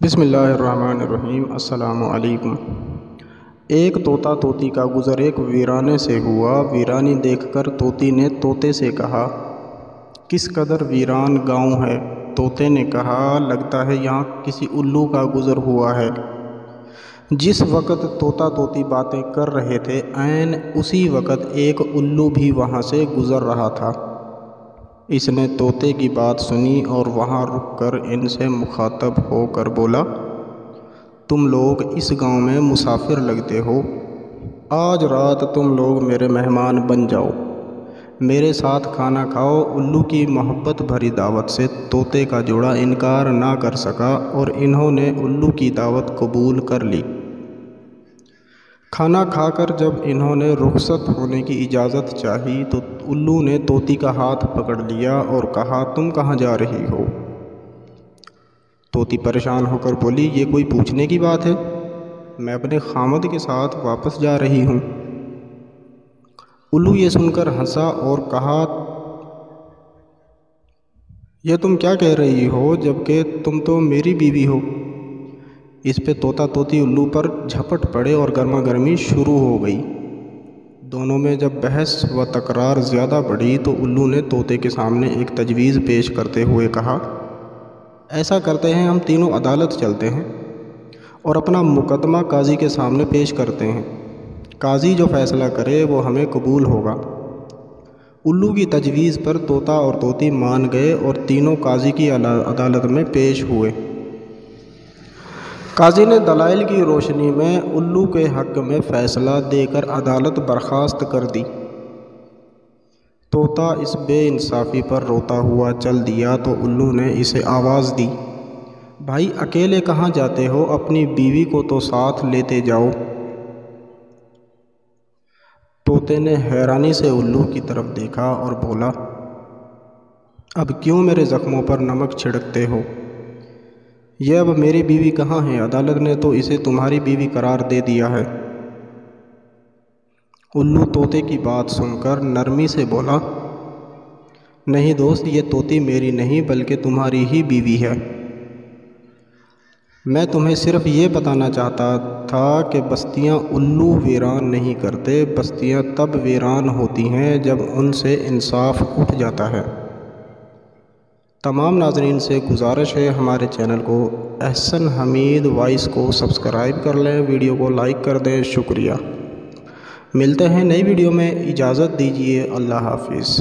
بسم اللہ الرحمن الرحیم۔ السلام علیکم۔ ایک طوطا طوطی کا گزر ایک ویرانے سے ہوا۔ ویرانی دیکھ کر طوطی نے طوطے سے کہا، کس قدر ویران گاؤں ہے؟ طوطے نے کہا، لگتا ہے یہاں کسی الو کا گزر ہوا ہے۔ جس وقت طوطا طوطی باتیں کر رہے تھے، عین اسی وقت ایک الو بھی وہاں سے گزر رہا تھا۔ اس نے طوطے کی بات سنی اور وہاں رک کر ان سے مخاطب ہو کر بولا، تم لوگ اس گاؤں میں مسافر لگتے ہو، آج رات تم لوگ میرے مہمان بن جاؤ، میرے ساتھ کھانا کھاؤ۔ الو کی محبت بھری دعوت سے طوطے کا جوڑا انکار نہ کر سکا اور انہوں نے الو کی دعوت قبول کر لی۔ کھانا کھا کر جب انہوں نے رخصت ہونے کی اجازت چاہی تو الو نے طوطی کا ہاتھ پکڑ لیا اور کہا، تم کہاں جا رہی ہو؟ طوطی پریشان ہو کر بولی، یہ کوئی پوچھنے کی بات ہے؟ میں اپنے خامد کے ساتھ واپس جا رہی ہوں۔ الو یہ سن کر ہنسا اور کہا، یہ تم کیا کہہ رہی ہو جبکہ تم تو میری بیوی ہو؟ اس پہ طوطا طوطی الو پر جھپٹ پڑے اور گرما گرمی شروع ہو گئی۔ دونوں میں جب بحث و تکرار زیادہ بڑھی تو الو نے طوطے کے سامنے ایک تجویز پیش کرتے ہوئے کہا، ایسا کرتے ہیں، ہم تینوں عدالت چلتے ہیں اور اپنا مقدمہ قاضی کے سامنے پیش کرتے ہیں، قاضی جو فیصلہ کرے وہ ہمیں قبول ہوگا۔ الو کی تجویز پر طوطا اور طوطی مان گئے اور تینوں قاضی کی عدالت میں پیش ہوئے۔ قاضی نے دلائل کی روشنی میں الو کے حق میں فیصلہ دے کر عدالت برخاست کر دی۔ طوطا اس بے انصافی پر روتا ہوا چل دیا تو الو نے اسے آواز دی، بھائی اکیلے کہاں جاتے ہو؟ اپنی بیوی کو تو ساتھ لیتے جاؤ۔ طوطے نے حیرانی سے الو کی طرف دیکھا اور بولا، اب کیوں میرے زخموں پر نمک چھڑکتے ہو؟ یہ اب میری بیوی کہاں ہے؟ عدالت نے تو اسے تمہاری بیوی قرار دے دیا ہے۔ الو طوطے کی بات سن کر نرمی سے بولا، نہیں دوست، یہ طوطی میری نہیں بلکہ تمہاری ہی بیوی ہے۔ میں تمہیں صرف یہ بتانا چاہتا تھا کہ بستیاں الو ویران نہیں کرتے، بستیاں تب ویران ہوتی ہیں جب ان سے انصاف اٹھ جاتا ہے۔ تمام ناظرین سے گزارش ہے، ہمارے چینل کو احسن حمید وائس کو سبسکرائب کر لیں، ویڈیو کو لائک کر دیں۔ شکریہ۔ ملتے ہیں نئی ویڈیو میں، اجازت دیجیے، اللہ حافظ۔